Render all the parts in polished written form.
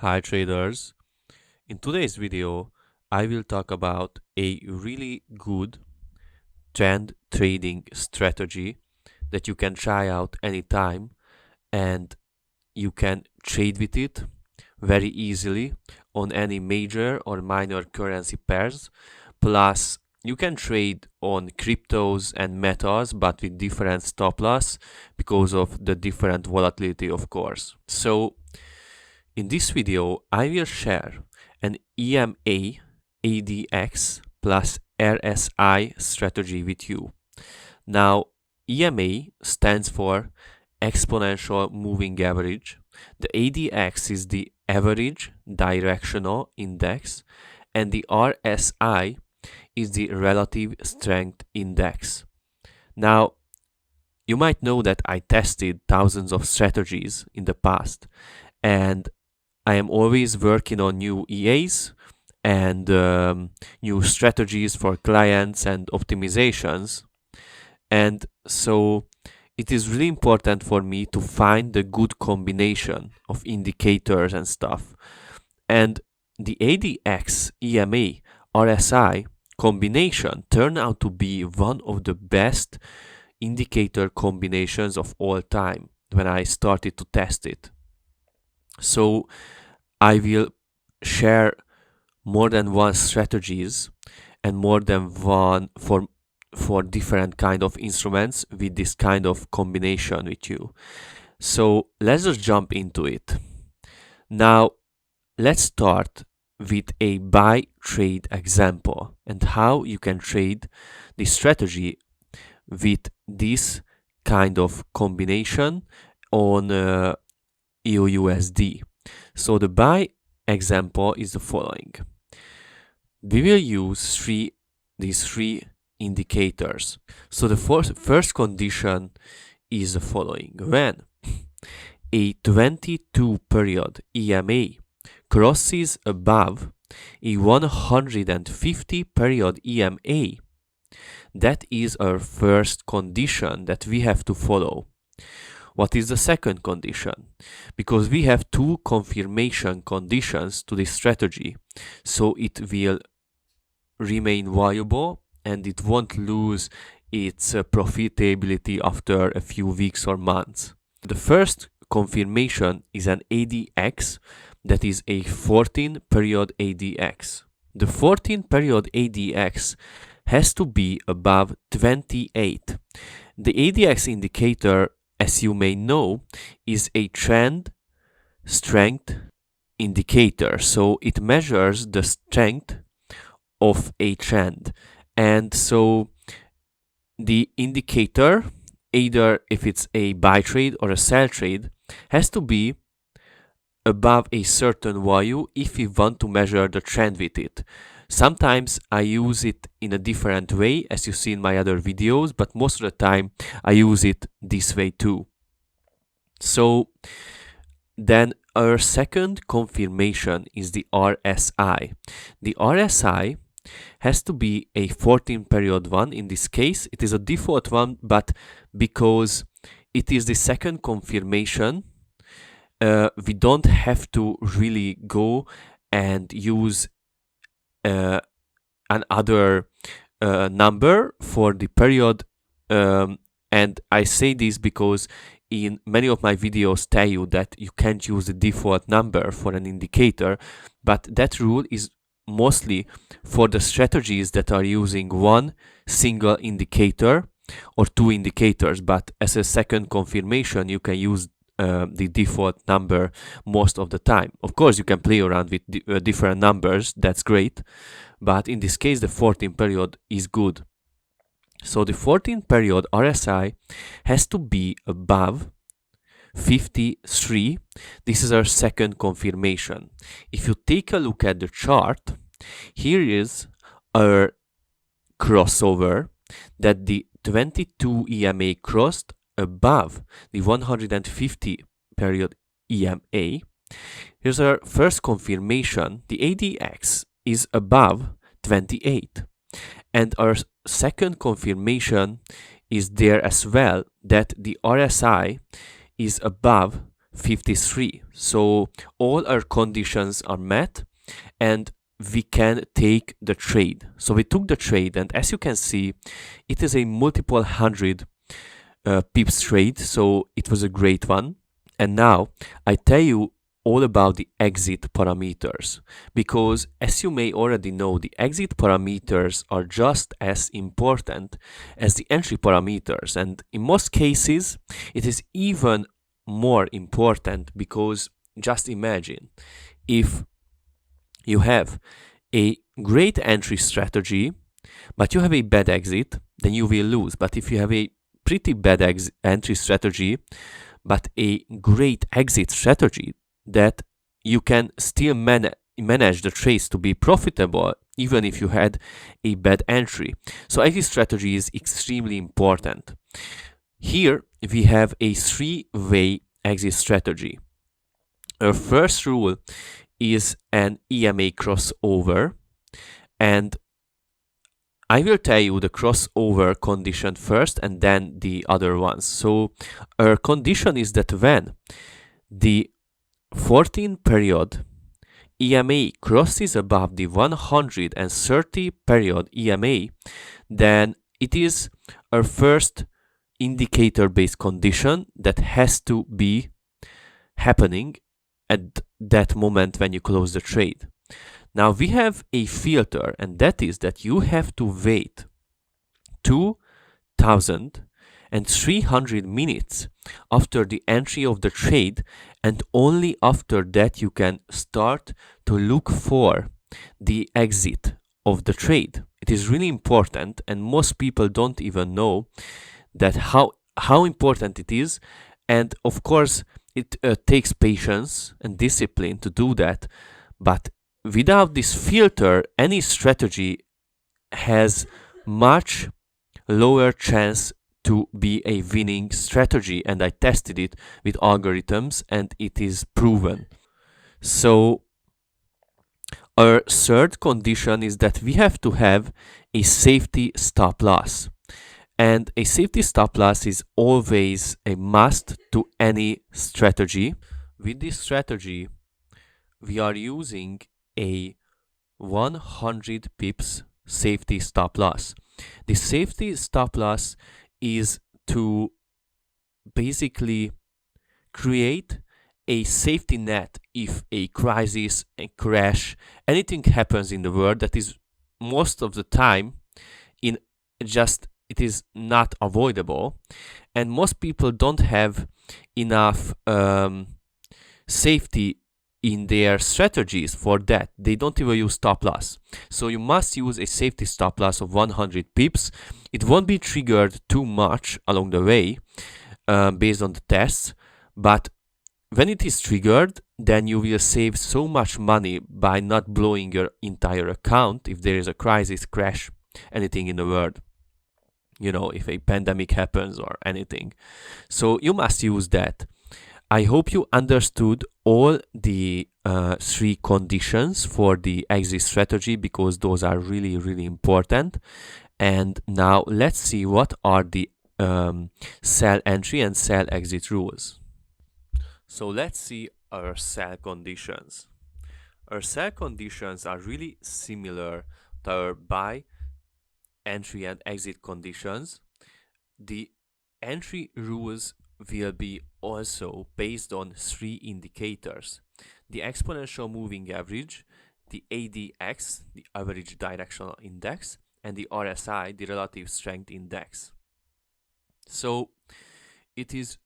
Hi traders, in today's video I will talk about a really good trend trading strategy that you can try out anytime and you can trade with it very easily on any major or minor currency pairs. Plus you can trade on cryptos and metals but with different stop loss because of the different volatility, of course. So in this video, I will share an EMA ADX plus RSI strategy with you. Now, EMA stands for Exponential Moving Average. The ADX is the Average Directional Index, and the RSI is the Relative Strength Index. Now, you might know that I tested thousands of strategies in the past, and I am always working on new EAs and new strategies for clients and optimizations. And so it is really important for me to find the good combination of indicators and stuff. And the ADX EMA RSI combination turned out to be one of the best indicator combinations of all time when I started to test it. So I will share more than one strategies and more than one for different kind of instruments with this kind of combination with you. So let's just jump into it. Now let's start with a buy trade example and how you can trade the strategy with this kind of combination on EUUSD. So the buy example is the following. We will use these three indicators. So the first condition is the following. When a 22 period EMA crosses above a 150 period EMA, that is our first condition that we have to follow. What is the second condition? Because we have two confirmation conditions to this strategy, so it will remain viable and it won't lose its profitability after a few weeks or months. The first confirmation is an ADX that is a 14 period ADX. The 14 period ADX has to be above 28. The ADX indicator, as you may know, is a trend strength indicator. So it measures the strength of a trend. And so the indicator, either if it's a buy trade or a sell trade, has to be above a certain value if we want to measure the trend with it. Sometimes I use it in a different way, as you see in my other videos, but most of the time I use it this way too. So then our second confirmation is the RSI. The RSI has to be a 14 period one. In this case, it is a default one, but because it is the second confirmation, we don't have to really go and use another number for the period, and I say this because in many of my videos tell you that you can't use the default number for an indicator, but that rule is mostly for the strategies that are using one single indicator or two indicators, but as a second confirmation you can use the default number most of the time. Of course you can play around with different numbers, that's great, but in this case the 14 period is good. So the 14 period RSI has to be above 53. This is our second confirmation. If you take a look at the chart, here is our crossover that the 22 EMA crossed above the 150 period EMA. Here's our first confirmation. The ADX is above 28. And our second confirmation is there as well, that the RSI is above 53. So all our conditions are met and we can take the trade. So we took the trade, and as you can see, it is a multiple hundred pips trade, so it was a great one. And now I tell you all about the exit parameters, because as you may already know, the exit parameters are just as important as the entry parameters, and in most cases it is even more important, because just imagine if you have a great entry strategy but you have a bad exit, then you will lose. But if you have a pretty bad entry strategy but a great exit strategy, that you can still manage the trades to be profitable even if you had a bad entry. So exit strategy is extremely important. Here we have a three-way exit strategy. Our first rule is an EMA crossover, and I will tell you the crossover condition first and then the other ones. So our condition is that when the 14 period EMA crosses above the 130 period EMA, then it is our first indicator-based condition that has to be happening at that moment when you close the trade. Now we have a filter, and that is that you have to wait 2300 minutes after the entry of the trade, and only after that you can start to look for the exit of the trade. It is really important, and most people don't even know that how important it is. And of course it takes patience and discipline to do that, but without this filter, any strategy has much lower chance to be a winning strategy, and I tested it with algorithms and it is proven. So our third condition is that we have to have a safety stop loss, and a safety stop loss is always a must to any strategy. With this strategy we are using a 100 pips safety stop loss. The safety stop loss is to basically create a safety net if a crisis, a crash, anything happens in the world that is most of the time in just it is not avoidable, and most people don't have enough safety in their strategies for that. They don't even use stop loss. So you must use a safety stop loss of 100 pips. It won't be triggered too much along the way based on the tests, but when it is triggered, then you will save so much money by not blowing your entire account if there is a crisis, crash, anything in the world. You know, if a pandemic happens or anything. So you must use that. I hope you understood all the three conditions for the exit strategy, because those are really, really important. And now let's see what are the sell entry and sell exit rules. So let's see our sell conditions. Our sell conditions are really similar to our buy, entry and exit conditions. The entry rules will be also based on three indicators: the exponential moving average, the ADX, the average directional index, and the RSI, the relative strength index. So it is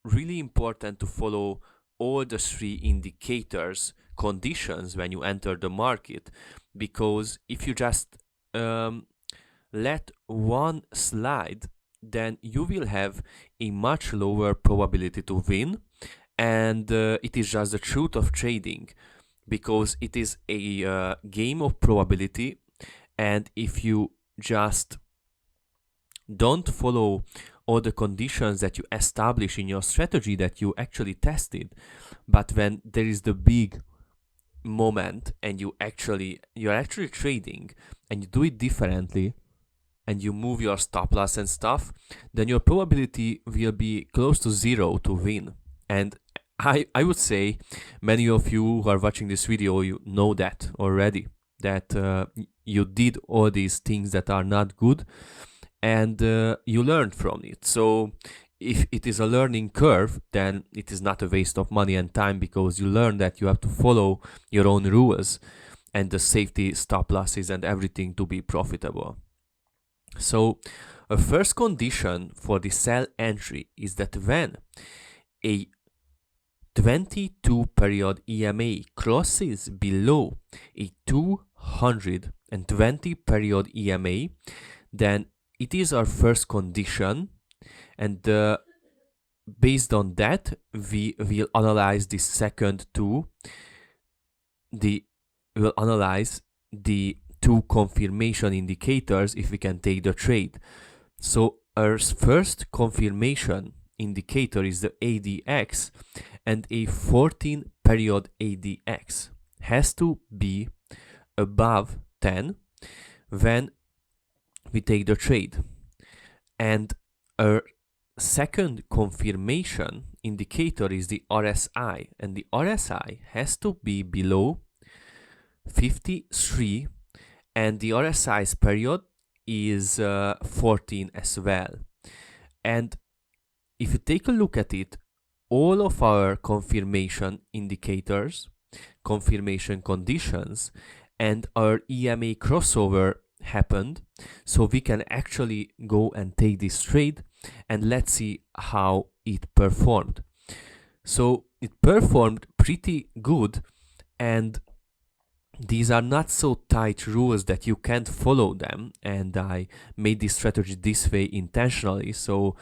really important to follow all the three indicators conditions when you enter the market, because if you just let one slide, then you will have a much lower probability to win. And it is just the truth of trading, because it is a game of probability. And if you just don't follow all the conditions that you establish in your strategy that you actually tested, but when there is the big moment and you're actually trading and you do it differently and you move your stop loss and stuff, then your probability will be close to zero to win. And I would say many of you who are watching this video, you know that already, that you did all these things that are not good, and you learned from it. So if it is a learning curve, then it is not a waste of money and time, because you learn that you have to follow your own rules and the safety stop losses and everything to be profitable. So a first condition for the sell entry is that when a 22 period EMA crosses below a 220 period EMA, then it is our first condition, and based on that we will analyze the second two. We'll analyze the two confirmation indicators if we can take the trade. So our first confirmation indicator is the ADX, and a 14 period ADX has to be above 10 when we take the trade. And our second confirmation indicator is the RSI, and the RSI has to be below 53, and the RSI's period is 14 as well. And if you take a look at it, all of our confirmation indicators, confirmation conditions, and our EMA crossover happened, so we can actually go and take this trade, and let's see how it performed. So it performed pretty good, and these are not so tight rules that you can't follow them, and I made this strategy this way intentionally, so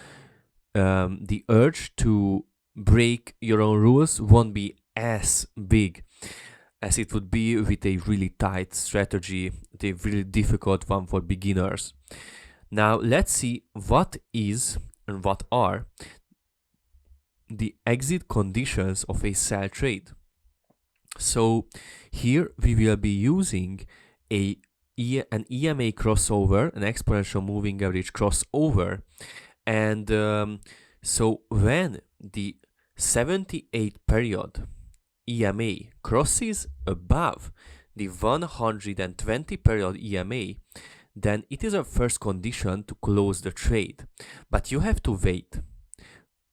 the urge to break your own rules won't be as big as it would be with a really tight strategy, a really difficult one for beginners. Now let's see what is and what are the exit conditions of a sell trade. So here we will be using an EMA crossover, an exponential moving average crossover, and so when the 78 period EMA crosses above the 120 period EMA, then it is a first condition to close the trade. But you have to wait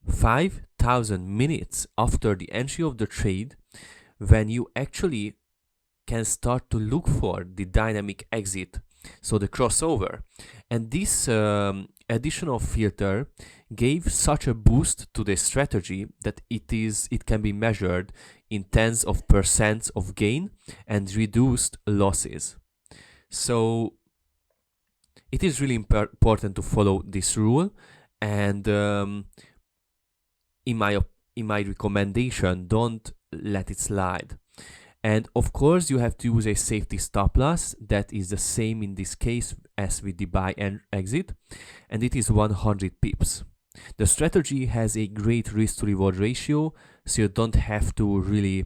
5,000 minutes after the entry of the trade when you actually can start to look for the dynamic exit, so the crossover. And this additional filter gave such a boost to the strategy that it can be measured in tens of percents of gain and reduced losses. So it is really important to follow this rule, and in my recommendation, don't let it slide. And of course you have to use a safety stop loss that is the same in this case as with the buy and exit, and it is 100 pips. The strategy has a great risk to reward ratio, so you don't have to really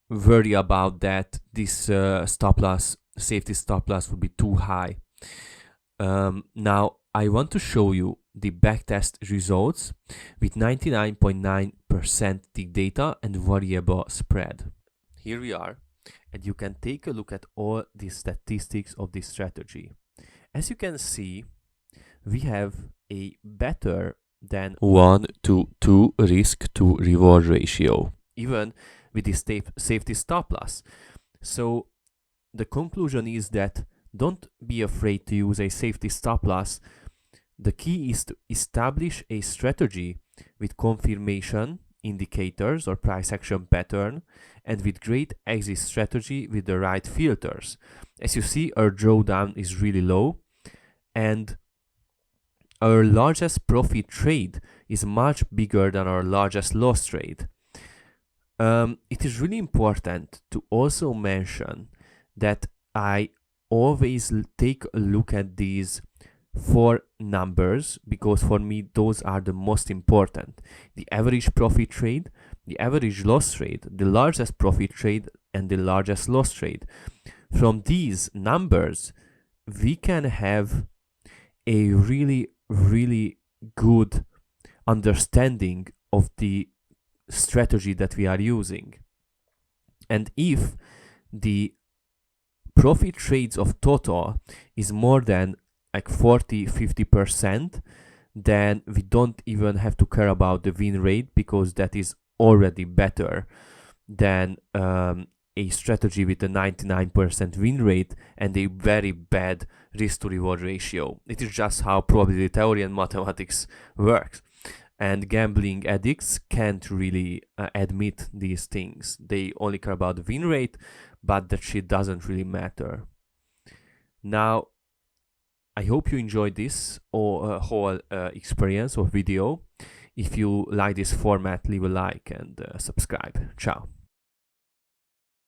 worry about that this stop loss, safety stop loss would be too high. Now I want to show you the backtest results with 99.9% tick data and variable spread. Here we are, and you can take a look at all the statistics of this strategy. As you can see, we have a better than 1:2 risk to reward ratio, even with the safety stop loss. So the conclusion is that don't be afraid to use a safety stop loss. The key is to establish a strategy with confirmation indicators or price action pattern, and with great exit strategy with the right filters. As you see, our drawdown is really low, and our largest profit trade is much bigger than our largest loss trade. It is really important to also mention that I always take a look at these 4 numbers, because for me those are the most important: the average profit trade, the average loss trade, the largest profit trade, and the largest loss trade. From these numbers we can have a really good understanding of the strategy that we are using. And if the profit trades of total is more than like 40-50%, then we don't even have to care about the win rate, because that is already better than a strategy with a 99% win rate and a very bad risk to reward ratio. It is just how probability theory and mathematics works. And gambling addicts can't really admit these things. They only care about the win rate, but that shit doesn't really matter. Now, I hope you enjoyed this whole experience or video. If you like this format, leave a like and subscribe. Ciao.